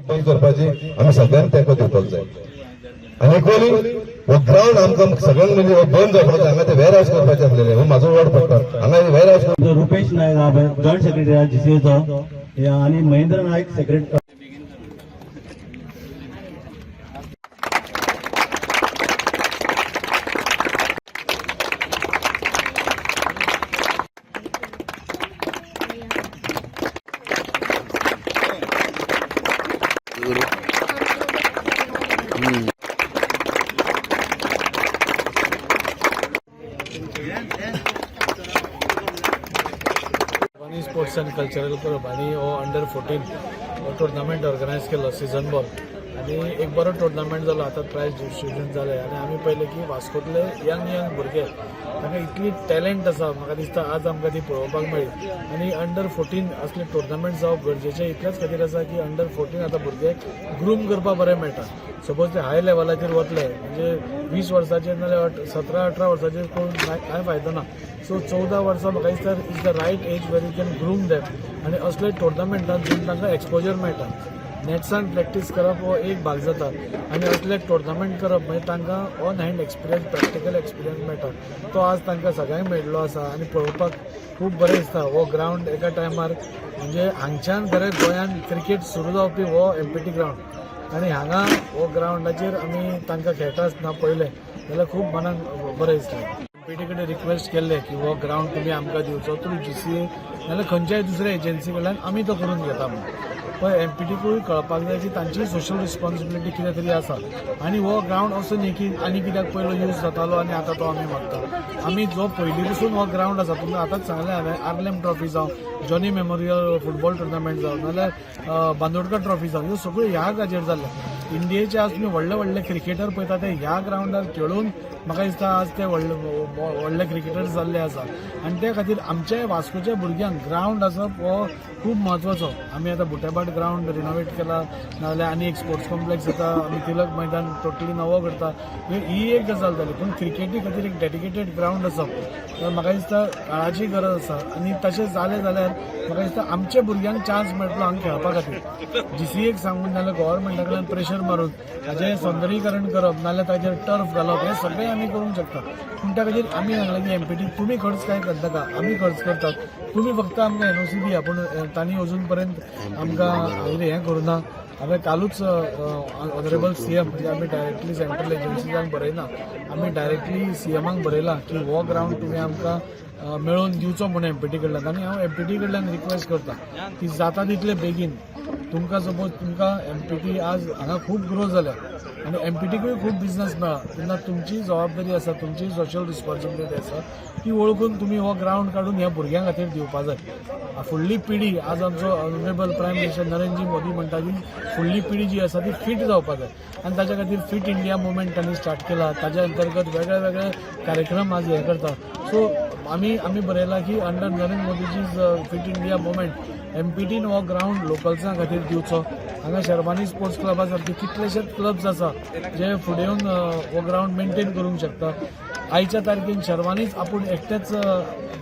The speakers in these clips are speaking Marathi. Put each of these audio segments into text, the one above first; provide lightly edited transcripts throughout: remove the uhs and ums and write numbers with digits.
बंद करपाची आम्ही सगळ्यांनी तेंको दिवपाक जाय आनी इक्वली हो ग्राउंड आमकां सगळ्यांक म्हणजे हो बंद जावपाचो हांगा ते वेअर हावस करपाचे आसलेले हो म्हाजो वड पडटा हांगा वेअर हावस रुपेश नायक जॉईंट सेक्रेटरी जीसीएचो आणि Mahendra Naik secretary sports and cultural club आणि हो अंडर 14 टुर्नामेंट ऑर्गनायज केलो सीझन बॉल आणि एक बरो टुर्नामेंट जालो आता प्राइज डिस्ट्रिब्यूशन जालें आणि आमी पळयलें की वास्कोतले यंग भुरगे तांकां इतली टॅलंट आसा म्हाका दिसता आज आमकां ती पळोवपाक मेळ्ळी आणि अंडर 14 असले टुर्नामेंट जावप गरजेचें इतलेच खातीर आसा की अंडर 14 आतां भुरगे ग्रूम करपाक बरें मेळटा सपोज ते हाय लेवलाचेर वतले म्हणजे 20 वर्सांचेर नाजाल्यार 17-18 वर्सांचेर कोण कांय फायदो ना सो 14 वर्सां म्हाका दिसता is the right age where you can groom them आनी असले टुर्नामेंटान जून तांकां एक्सपोजर मेळटा नेट्सान प्रॅक्टीस करप हो एक भाग जाता आनी असले टुर्नामेंट करप म्हणजे तांकां on hand experience practical experience मेळटा तो आज तांकां सगळ्यांक मेळ्ळो आसा आनी पळोवपाक खूब बरें दिसता हो ग्रावंड एका टायमार म्हणजे हांगच्यान खरें गोंयांत क्रिकेट सुरू जावपी हो एमपीटी ग्रावंड आनी हांगा हो ग्रावंडाचेर आमी तांकां खेळटा आसतना पळयलें जाल्यार खूब मनाक बरें दिसता एमपीटी कडेन रिक्वेस्ट केल्लें की हो ग्रावंड तुमी आमकां दिवचो थ्रू जीसीए नाजाल्यार खंयच्याय दुसऱ्या एजन्सी कडल्यान आमी तो करून घेता म्हणून पण एमपीटीकूय कळपाक जाय की तांची सोशल रिस्पॉन्सिबिलिटी कितें तरी आसा आनी हो ग्रावंड असो न्ही की आनी कित्याक पयलो यूज जातालो आनी आतां तो आमी मागता आमी जो पयलीं पसून हो ग्रावंड आसा तुमकां आतांच सांगलें हांवें आर्लेम ट्रॉफी जावं जॉनी मेमोरियल फुटबॉल टुर्नामेंट जावं नाजाल्यार बांदोडकर ट्रॉफी जावं ह्यो सगळ्यो ह्या जागेर जाल्ल्या इंडियेचे आज तुमी व्हडले व्हडले क्रिकेटर पळयता ते ह्या ग्रावंडार खेळून म्हाका दिसता आज ते व्हडले क्रिकेटर जाल्ले आसा आनी त्या खातीर आमच्या वास्कोच्या भुरग्यांक ग्रावंड आसप हो खूब म्हत्वाचो आमी आतां बुटेबाट ग्रावंड रिनोवेट केला नाजाल्यार आनी एक स्पोर्ट्स कॉम्प्लेक्स येता आमी तिलक मैदान टोटली नवो करता ही एक गजाल जाली पूण क्रिकेटी खातीर एक डेडिकेटेड ग्रावंड आसप म्हाका दिसता काळाची गरज आसा आनी तशें जालें जाल्यार म्हाका दिसता आमच्या भुरग्यांक चान्स मेळटलो हांगा खेळपा खातीर जीसीएक सांगून नाजाल्यार गव्हर्मेंटा कडल्यान प्रेशर मारून ताचें सौंदर्यीकरण करप नाजाल्यार ताचेर टर्फ घालप हें सगळें आमी करूंक शकता पूण त्या खातीर आमी सांगलें की एमपीटी तुमी खर्च काय करनाका आमी खर्च करतात तुमी फक्त आमकां एनओसी दिया पूण तांणी अजून पर्यंत आमकां हें करूं ना हांवें कालूच ऑनरेबल सीएम म्हणजे आमी डायरेक्टली सेंट्रल एजन्सीजांक बरयना आमी डायरेक्टली सीएमाक बरयला की हो ग्रावंड तुमी आमकां मेळोवन दिवचो म्हणून एमपीटी कडल्यान आनी हांव एमपीटी कडल्यान रिक्वेस्ट करता की जाता तितले बेगीन तुमकां सपोज तुमकां एमपीटी आज हांगा खूब ग्रो जाल्या आनी एमपीटीकूय खूब बिजनस मेळ्ळा तेन्ना तुमची जबाबदारी आसा तुमची सोशल रिस्पॉन्सिबिलिटी आसा ती वळखून तुमी हो ग्रावंड काडून ह्या भुरग्यां खातीर दिवपा जाय फुडली पिढी आज आमचो honourable prime minister Narendra Modi म्हणटा की फुडली पिढी जी आसा ती फीट जावपा जाय आनी ताच्या खातीर फीट इंडिया मुवमेंट तांणी स्टार्ट केला ताच्या अंतर्गत वेगळे वेगळे कार्यक्रम आज हे करता सो आमी बरयला की अंडर नरेंद्र मोदीची फीट इंडिया मुवमेंट एमपीटीन हो ग्रावंड लोकल्सां खातीर दिवचो हांगा शर्मानी स्पोर्ट्स क्लबा सारके कितलेशेच क्लब्स आसा जे फुडें येवन हो ग्रावंड मेंटेन करूंक शकता आयच्या तारखेन शर्मानीच आपूण एकटेच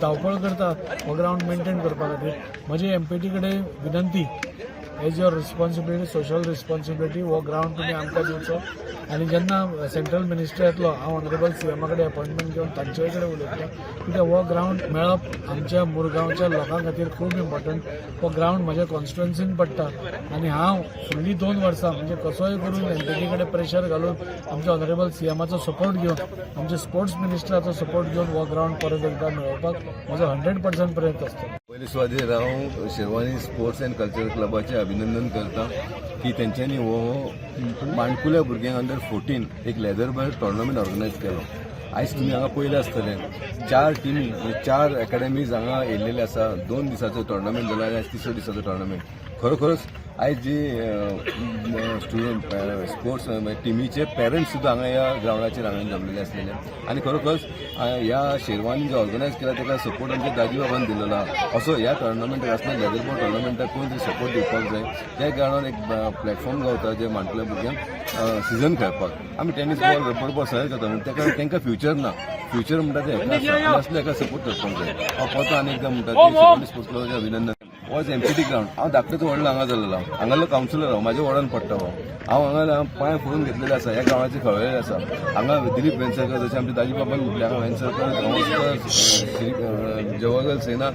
धांवपळ करता हो ग्रावंड मेंटेन करपा खातीर म्हजी एमपीटी कडेन विनंती as your responsibility social responsibility हो ग्रावंड तुमी आमकां दिवचो आनी जेन्ना सेंट्रल मिनिस्टर येतलो हांव ऑनरेबल सीएमा कडेन अपॉयंटमेंट घेवन तांचे कडेन उलयतलो कित्याक हो ग्रावंड मेळप आमच्या मुरगांवच्या लोकां खातीर खूब इम्पॉर्टंट हो ग्रावंड म्हज्या कॉन्स्टिट्युएन्सीन पडटा आनी हांव फुडलीं 2 वर्सां म्हणजे कसोय करून एमपीटी कडेन प्रेशर घालून आमच्या ऑनरेबल सीएमाचो सपोर्ट घेवन आमच्या स्पोर्ट्स मिनिस्टराचो सपोर्ट घेवन हो ग्रावंड परत एकदां मेळोवपाक म्हजो 100% प्रयत्न आसता पयले सुवातेर हांव शेरवानी स्पोर्ट्स एंड कल्चरल क्लबाचें अभिनंदन करता की तेंच्यांनी हो माणकुल्या भुरग्यांक अंडर 14 एक लेदर बॉल टुर्नामेंट ऑर्गनायज केलो आयज तुमी हांगा पयलें आसतलें 4 टिमी 4 एकाडेमीज हांगा येयल्लेले आसा 2 दिसाचो टुर्नामेंट जालो आनी आयज 3ऱ्या दिसाचो टुर्नामेंट खरोखरच आयज जी स्टुडंट स्पोर्ट्स टिमीचे पेरंट्स सुद्दां हांगा ह्या ग्रावंडाचेर हांगा जमलेले आसलेले आनी खरोखरच ह्या शेरवानी जे ऑर्गनायज केला ताका सपोर्ट आमच्या दाजी बाबान दिलेलो असो ह्या टुर्नामेंटाक आसतना लेदर बॉल टुर्नामेंटाक कोण तरी सपोर्ट दिवपाक जाय त्या कारणान एक प्लॅटफॉर्म गावता जे माणकुल्या भुरग्यांक सीझन खेळपाक आमी टेनीस बॉल रबर बॉल सगळें करता म्हणटा ताका तांकां फ्युचर ना फ्युचर म्हणटा ते हेका आसले हेका सपोर्ट करपाक जाय हांव परत आनी एकदां म्हणटा की स्पोर्ट्स क्लबाचें अभिनंदन वॉज एमपीटी ग्राउंड. हांव धाकटेचो व्हडलो हांगा जाल्लो हांगालो कावन्सिलर हांव म्हाज्या वॉर्डान पडटा हांव हांगा पांय फोडून घेतलेले आसा. ह्या गांवाचे खवळलेले आसा. हांगा दिलीप वेंसरकर जशें आमचे दाजी बाबान म्हटलें हांगा वेंसरकर जवाहरलाल सेना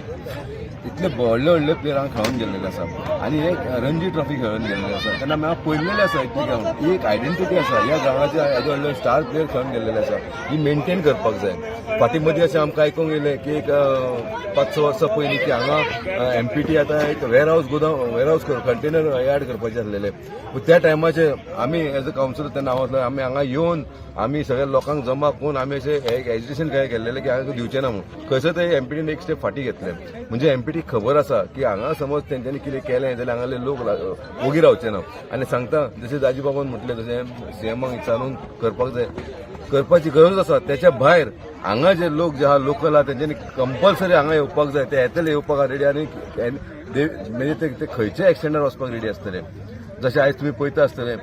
इतले व्हडले व्हडले प्लेयर हांगा खेळून गेल्लेले आसा आनी एक रणजी ट्रॉफी खेळून गेल्ले आसा. तेन्ना हांव पळयलेले आसा इतली ग्राउंड. ही एक आयडेंटिटी आसा ह्या गांवाचे येदे व्हडले स्टार प्लेयर खेळून गेल्लेले आसा. ही मेंटेन करपाक जाय. फाटीं मदीं अशें आमकां आयकूंक येयलें की एक 5-6 वर्सां पयलीं की हांगा एमपीटी आतां एक वेअरहाऊस कंटेनर यार्ड करपाचें आसलेलें. त्या टायमाचेर आमी एज अ कावन्सिलर तेन्ना हांव आमी हांगा येवन आमी सगळ्या लोकांक जमा करून आमी अशें एक एज्युकेशन काय केल्लेलें की हांगा दिवचें ना म्हणून. खंयसर थंय एमपीटीन एक स्टेप फाटीं घेतलें. म्हणजे एमपीटी खबर आसा की हांगा समज तेंच्यांनी कितें केलें जाल्यार हांगाले लोक ओगी रावचे ना. आनी सांगता जशें दाजी बाबान म्हटलें तशें सीएमाक चालून करपाक जाय करपाची गरज आसा. त्याच्या भायर हांगा जे लोक जे आहा लोकल आहा तेंच्यांनी कंपल्सरी हांगा येवपाक जाय. ते येतले येवपाक रेडी आनी म्हणजे ते खंयच्या एक्सटेंडार वचपाक रेडी आसतले. जशें आयज तुमी पळयता आसतले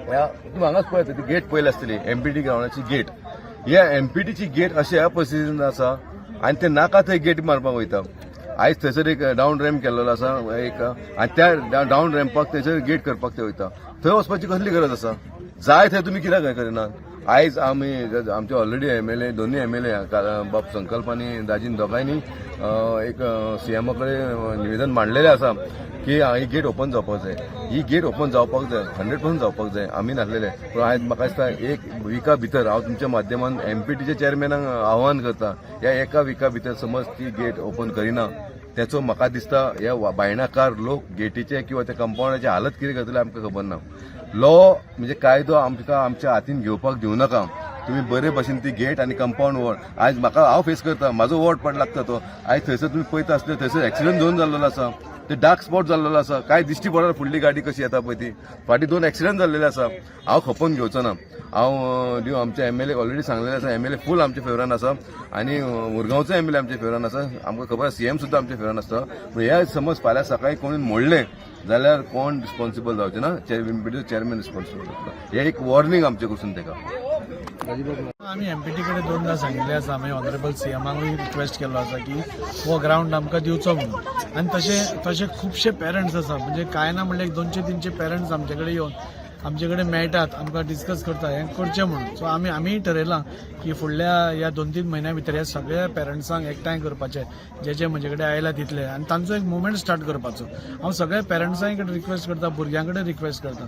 तुम्ही हांगाच पळयता ती गेट पळयली आसतली एमपीटी ग्राउंडाची गेट. ह्या एमपीटीची गेट अशें ह्या परिस्थितीन आसा आनी ते नाका थंय गेट मारपाक वयता. आयज थंयसर एक डावन रॅम्प केल्लो आसा एक आनी त्या डावन रॅम्पाक थंयसर गेट करपाक ते वयता. थंय वचपाची कसली गरज आसा. जाय थंय तुमी कित्याक हें करिनात. आयज आमी आमचे ऑलरेडी एमएलए दोनूय एमएलए बाब संकल्प आनी दाजीन दोगांयनी एक सीएमा कडेन निवेदन मांडलेलें आसा की ही गेट ओपन जावपाक जाय. ही गेट ओपन जावपाक जाय 100% जावपाक जाय. आमी नासलेले पूण आयज म्हाका दिसता एक विका भितर हांव तुमच्या माध्यमान एमपीटीच्या चेअरमॅनाक आव्हान करता ह्या एका विका भितर समज ती गेट ओपन करिना त्याचो म्हाका दिसता ह्या बायणाकार लोक गेटीचे किंवा त्या कंपाऊंडाची हालत कितें करतले आमकां खबर ना. लॉ म्हणजे कायदो आमकां आमच्या हातीन घेवपाक दिवं नाका. तुम्ही बरे भशेन ती गेट आनी कंपाऊंड वॉल आयज म्हाका हांव फेस करता म्हाजो वॉर्ड पड लागता तो. आयज थंयसर तुमी पळयता आसतले थंयसर एक्सिडंट दोन जाल्लो आसा. ते डार्क स्पॉट जाल्लो आसा. काय दिश्टी पडना फुडली गाडी कशी येता पळय ती. फाटीं 2 एक्सिडंट जाल्लेले आसा. हांव खपोवन घेवचो ना. हांव आमच्या एमएलए ऑलरेडी सांगलेलें आसा एमएलए फूल आमच्या फेवरान आसा आनी मुरगांवचो एमएलए आमच्या फेवरान आसा. आमकां खबर आसा सीएम सुद्दां आमच्या फेवरान आसता. पूण हे समज फाल्यां सकाळीं कोणी मोडलें जाल्यार कोण रिस्पॉन्सिबल जावचें ना. चेअरमॅन रिस्पॉन्सिबल जातलो. हे एक वॉर्निंग आमचे कडसून तेका. आम्ही एमपीटी कडे 2दा सांगिल्लें आसा. आमी ऑनरेबल सीएमाकूय रिक्वेस्ट केल्लो आसा की हो ग्राउंड आमकां दिवचो म्हणून. आनी तशे खुबशे पेरंट्स आसा म्हणजे कांय ना म्हणल्यार 200-300 पेरंट्स आमचे कडेन येवन आमचे कडेन मेळटात आमकां डिस्कस करता हें करचें म्हणून. सो आमीय ठरयलां की फुडल्या ह्या 2-3 म्हयन्या भितर ह्या सगळ्या पेरंट्सांक एकठांय करपाचें जे म्हजे कडेन आयला तितले आनी तांचो एक मुवमेंट स्टार्ट करपाचो. हांव सगळ्या पेरंट्सांय कडेन रिक्वेस्ट करता भुरग्यां कडेन रिक्वेस्ट करता.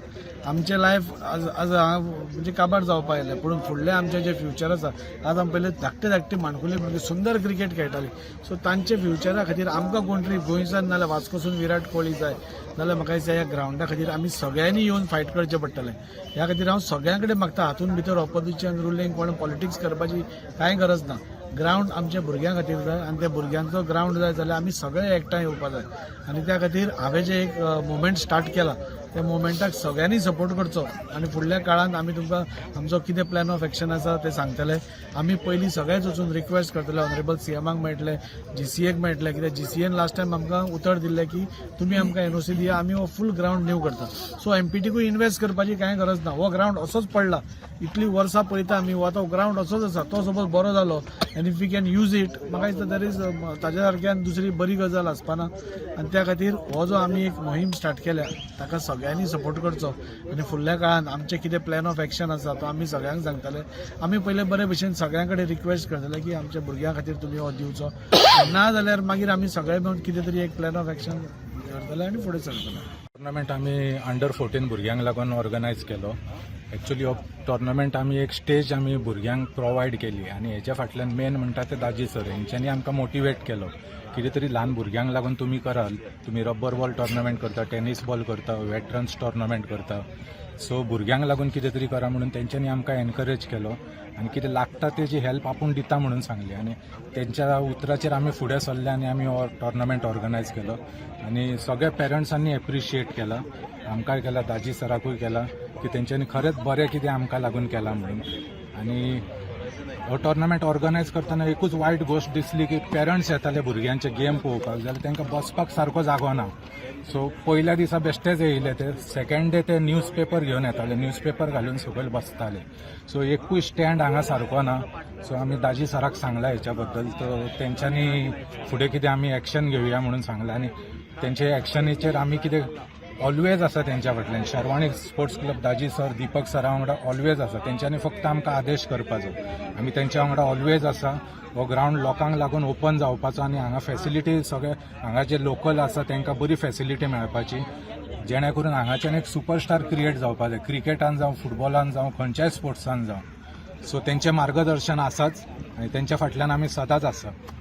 आमचें लायफ आज म्हणजे काबार जावपाक येयलें पूण फुडलें आमचें जें फ्युचर आसा आज आमी पयले धाकटे माणकुले भुरगे सुंदर क्रिकेट खेळटालीं. सो तांचे फ्युचरा खातीर आमकां कोण तरी गोंयच्यान नाल्यार वास्कोसून विराट कोहली जाय जाल्यार म्हाका दिसता ह्या ग्राउंडा खातीर आमी सगळ्यांनी येवन फायट करचें पडटलें. ह्या खातीर हांव सगळ्यां कडेन मागता हातून भितर ऑपोजिशन रुलींग कोण पॉलिटिक्स करपाची कांय गरज ना. ग्राउंड आमच्या भुरग्यां खातीर जाय आनी त्या भुरग्यांचो ग्राउंड जाय जाल्यार आमी सगळे एकठांय येवपा जाय. आनी त्या खातीर हांवें जे एक मुवमेंट स्टार्ट केला त्या मुवमेंटाक सगळ्यांनी सपोर्ट करचो आनी फुडल्या काळांत आमी तुमकां आमचो कितें प्लॅन ऑफ एक्शन आसा ते सांगतले. आमी पयलीं सगळेच वचून रिक्वेस्ट करतले ऑनरेबल सीएमाक मेळटले जीसीएक मेळटले कित्याक जीसीएन लास्ट टायम आमकां उतर दिल्लें की तुमी आमकां एनओसी दिया आमी हो फूल ग्राउंड नीव करता. सो एमपीटीकूय इन्वेस्ट करपाची कांय गरज ना. हो ग्राउंड असोच पडला इतली वर्सां पळयता आमी हो आतां ग्राउंड असोच आसा. तो सपोज बरो जालो and if we can use it म्हाका दिसता दॅर इज ताज्या सारक्यान दुसरी बरी गजाल आसपाना. आनी त्या खातीर हो जो आमी एक मोहीम स्टार्ट केल्या ताका सगळ्यांनी सपोर्ट करचो आनी फुडल्या काळांत आमचे कितें प्लॅन ऑफ एक्शन आसा तो आमी सगळ्यांक सांगतले. आमी पयले बरे भशेन सगळ्यां कडेन रिक्वेस्ट करतले की आमच्या भुरग्यां खातीर तुमी हो दिवचो. ना जाल्यार मागीर आमी सगळे मेळून कितें तरी एक प्लॅन ऑफ एक्शन करतले आनी फुडें चलतले. टुर्नामेंट आमी अंडर 14 भुरग्यांक लागून ऑर्गनायज केलो. एक्चुअली हो टुर्नामेंट आमी एक स्टेज आमी भुरग्यांक प्रोवायड केली आनी हेच्या फाटल्यान मेन म्हणटा ते दाजी सर हेंच्यांनी आमकां मोटिवेट केलो. कितें तरी ल्हान भुरग्यांक लागून तुमी कराल. तुमी रब्बर बॉल टुर्नामेंट करता टेनीस बॉल करता वेटरन्स टुर्नामेंट करता. सो भुरग्यांक लागून कितें तरी करा म्हणून तेंच्यांनी आमकां एनकरेज केलो आनी कितें लागता तेजी हेल्प आपूण दिता म्हणून सांगली आनी तेंच्या उतराचेर आमी फुडें सरले आनी आमी हो टुर्नामेंट ऑर्गनायज केलो आनी सगळ्या पेरंट्सांनी एप्रिशिएट केला. आमकांय केला दाजी सराकूय केला की तेंच्यांनी खरेंच बरें कितें आमकां लागून केलां म्हणून. आनी हो टुर्नामेंट ऑर्गनायज करतना एकूच वायट गोश्ट दिसली की पेरंट्स येताले भुरग्यांचे गेम पळोवपाक जाल्यार तांकां बसपाक सारको जागो ना. सो पयल्या दिसा बेश्टेच येयले ते. सेकंड डे ते न्यूजपेपर घेवन येताले न्यूजपेपर घालून सकयल बसताले. सो एकूय स्टँड हांगा सारको ना. सो आमी दाजी सराक सांगला हेच्या बद्दल. तो तेंच्यांनी फुडें कितें आमी एक्शन घेवया म्हणून सांगलां आनी तेंचे एक्शनीचेर आमी कितें ऑलवेज आसा तेंच्या फाटल्यान. शेरवाणी स्पोर्ट्स क्लब दाजी सर, दीपक सरा वांगडा ऑलवेज आसा. तेंच्यांनी फक्त आमकां आदेश करपाचो, आमी तेंच्या वांगडा ऑलवेज आसा. हो ग्रावंड लोकांक लागून ओपन जावपाचो आनी हांगा फॅसिलिटी सगळे हांगा जे लोकल आसा तांकां बरी फॅसिलिटी मेळपाची, जेणे करून हांगाच्यान एक सुपरस्टार क्रिएट जावपा जाय, क्रिकेटान जावं, फुटबॉलान जावं, खंयच्याय स्पोर्ट्सान जावं. सो तेंचें मार्गदर्शन आसाच आनी तेंच्या फाटल्यान आमी सदांच आसा.